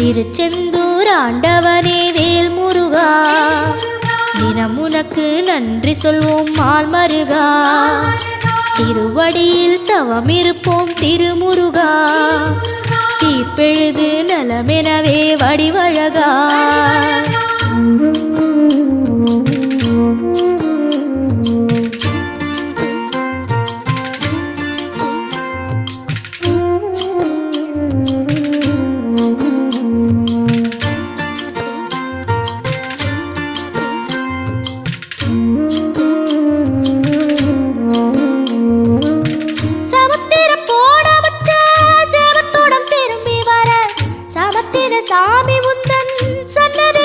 திருச்செந்தூர் ஆண்டவனே வேல் முருகா, தினம் உனக்கு நன்றி சொல்வோம் மால் மருகா. திருவடியில் தவம் இருப்போம் திருமுருகா, தீப்பெழுது நலமெனவே வடிவழகா. சாமி உந்தன் சன்னதி